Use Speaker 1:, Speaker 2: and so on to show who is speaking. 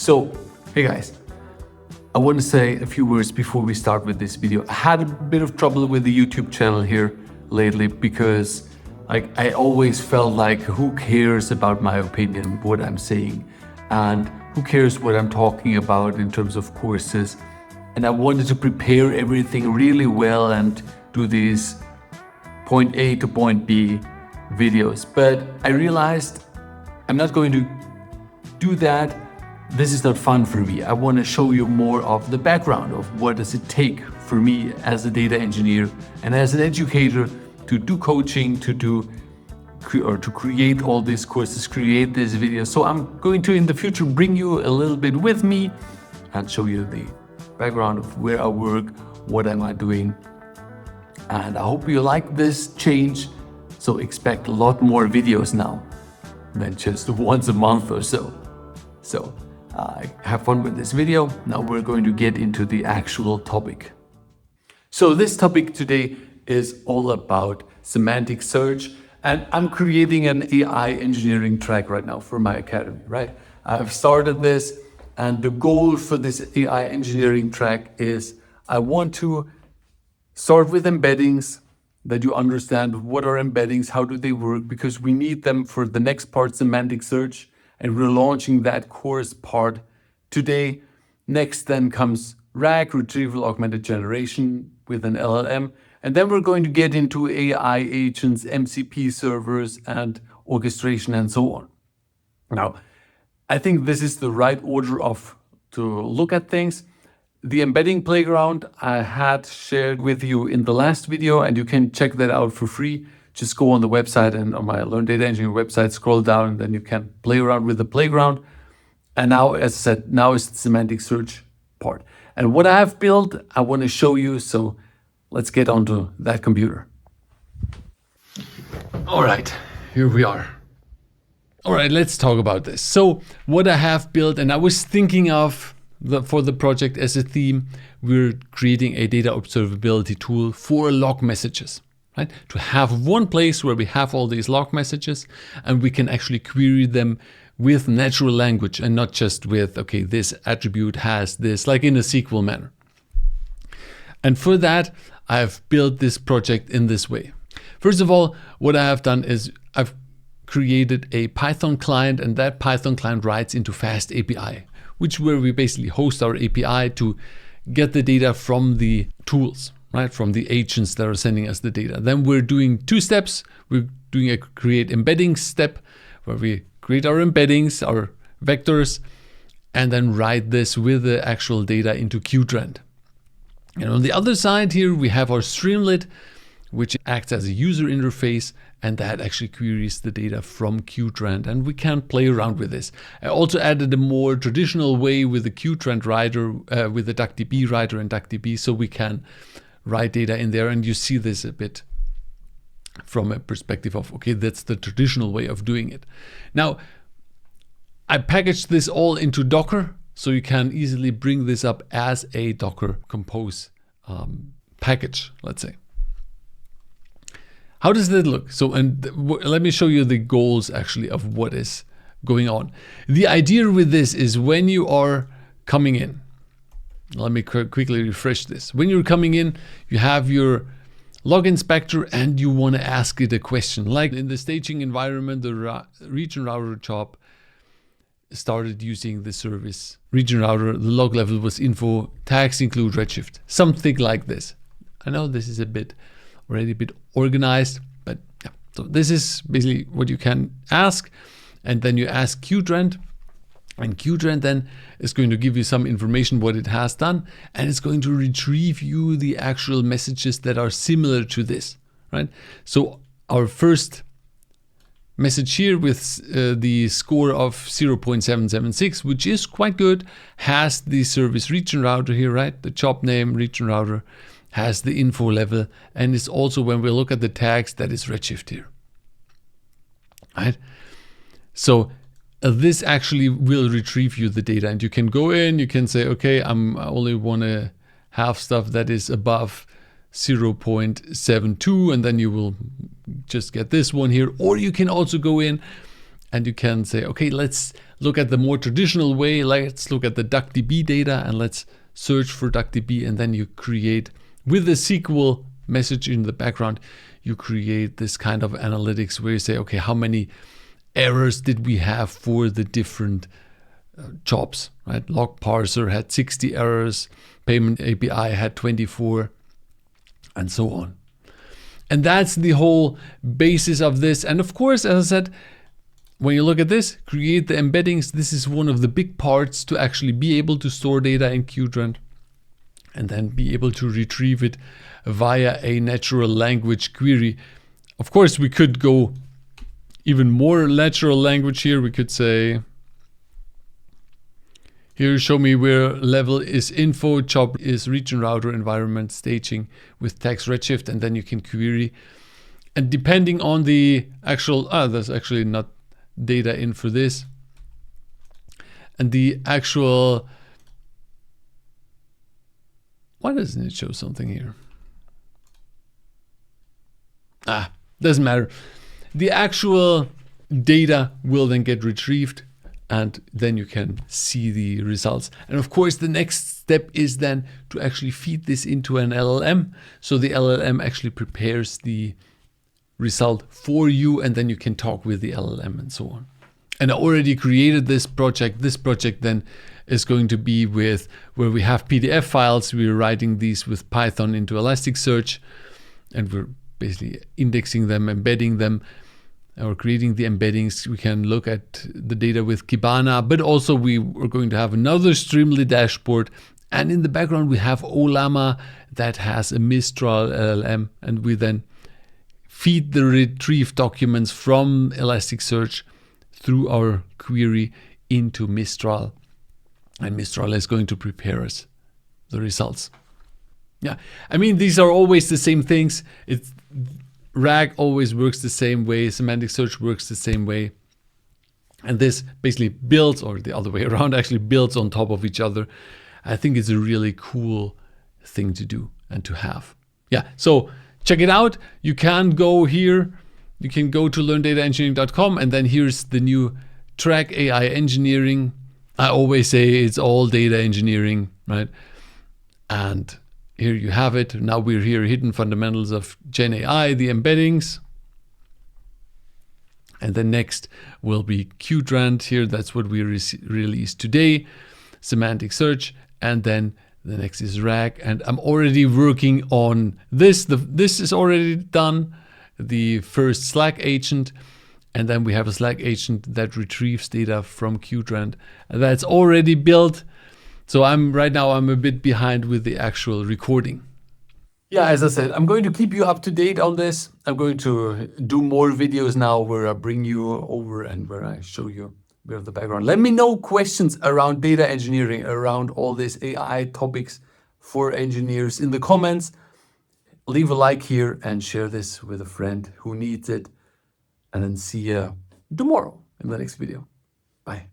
Speaker 1: So, hey guys, I want to say a few words before we start with this video. I had a bit of trouble with the YouTube channel here lately because I always felt like, who cares about my opinion, what I'm saying, and who cares what I'm talking about in terms of courses. And I wanted to prepare everything really well and do these point A to point B videos. But I realized I'm not going to do that. This is not fun for me. I want to show you more of the background of what does it take for me as a data engineer and as an educator to do coaching, to create all these courses, create this video. So I'm going to, in the future, bring you a little bit with me and show you the background of where I work, what am I doing. And I hope you like this change. So expect a lot more videos now than just once a month or so. So have fun with this video. Now we're going to get into the actual topic. So this topic today is all about semantic search, and I'm creating an AI engineering track right now for my academy, right? I've started this, and the goal for this AI engineering track is I want to start with embeddings, that you understand what are embeddings, how do they work, because we need them for the next part, semantic search, and we're launching that course part today. Next then comes RAG, retrieval augmented generation with an LLM. And then we're going to get into AI agents, MCP servers, and orchestration, and so on. Now, I think this is the right order to look at things. The embedding playground I had shared with you in the last video, and you can check that out for free. Just go on the website and on my Learn Data Engineering website, scroll down, and then you can play around with the playground. And now, as I said, now is the semantic search part. And what I have built, I want to show you. So let's get onto that computer. All right, here we are. All right, let's talk about this. So what I have built, and I was thinking of for the project as a theme, we're creating a data observability tool for log messages, right? To have one place where we have all these log messages and we can actually query them with natural language and not just with, okay, this attribute has this, like in a SQL manner. And for that, I've built this project in this way. First of all, what I have done is I've created a Python client, and that Python client writes into FastAPI, which where we basically host our API to get the data from the tools, right? From the agents that are sending us the data. Then we're doing two steps. We're doing a create embeddings step where we create our embeddings, our vectors, and then write this with the actual data into qdrant. And on the other side here, we have our Streamlit, which acts as a user interface, and that actually queries the data from qdrant, and we can play around with this. I also added a more traditional way with the qdrant writer, with the DuckDB writer and DuckDB, so we can write data in there, and you see this a bit from a perspective of, okay, that's the traditional way of doing it. Now, I packaged this all into Docker, so you can easily bring this up as a Docker Compose package, let's say. How does that look? So, and let me show you the goals actually of what is going on. The idea with this is when you are coming in, let me quickly refresh this. When you're coming in, you have your log inspector and you want to ask it a question. Like in the staging environment, the region router job started using the service region router. The log level was info, tags include Redshift, something like this. I know this is already a bit organized, but yeah. So this is basically what you can ask. And then you ask qdrant, and qdrant then is going to give you some information what it has done, and it's going to retrieve you the actual messages that are similar to this, right? So our first message here with the score of 0.776, which is quite good, has the service region router here, right? The job name, region router, has the info level, and it's also, when we look at the tags, that is Redshift here, right? So this actually will retrieve you the data, and you can go in, you can say, okay, I only want to have stuff that is above 0.72, and then you will just get this one here. Or you can also go in and you can say, okay, let's look at the more traditional way. Let's look at the DuckDB data and let's search for DuckDB, and then you create, with the SQL message in the background, you create this kind of analytics where you say, okay, how many errors did we have for the different jobs, right? Log parser had 60 errors, payment API had 24, and so on. And that's the whole basis of this. And of course, as I said, when you look at this, create the embeddings. This is one of the big parts to actually be able to store data in qdrant and then be able to retrieve it via a natural language query. Of course, we could go even more natural language here. We could say, here, show me where level is info, job is region, router, environment, staging with text redshift, and then you can query. And depending on the actual, there's actually not data in for this. And the actual, why doesn't it show something here? Doesn't matter. The actual data will then get retrieved, and then you can see the results. And of course, the next step is then to actually feed this into an LLM. So the LLM actually prepares the result for you, and then you can talk with the LLM and so on. And I already created this project. This project then is going to be with where we have PDF files. We're writing these with Python into Elasticsearch, and we're basically indexing them, embedding them, or creating the embeddings. We can look at the data with Kibana, but also we are going to have another Streamlit dashboard. And in the background, we have Olama that has a Mistral LLM, and we then feed the retrieve documents from Elasticsearch through our query into Mistral. And Mistral is going to prepare us the results. Yeah, I mean, these are always the same things. RAG always works the same way. Semantic search works the same way. And this basically builds, or the other way around, actually builds on top of each other. I think it's a really cool thing to do and to have. Yeah, so check it out. You can go here. You can go to learndataengineering.com, and then here's the new track, AI engineering. I always say it's all data engineering, right? And here you have it. Now we're here, hidden fundamentals of Gen AI, the embeddings. And then next will be qdrant here. That's what we released today. Semantic search. And then the next is RAG. And I'm already working on this. This is already done. The first Slack agent. And then we have a Slack agent that retrieves data from qdrant. And that's already built. So right now I'm a bit behind with the actual recording. Yeah, as I said, I'm going to keep you up to date on this. I'm going to do more videos now where I bring you over and where I show you a bit of the background. Let me know questions around data engineering, around all these AI topics for engineers in the comments. Leave a like here and share this with a friend who needs it. And then see you tomorrow in the next video. Bye.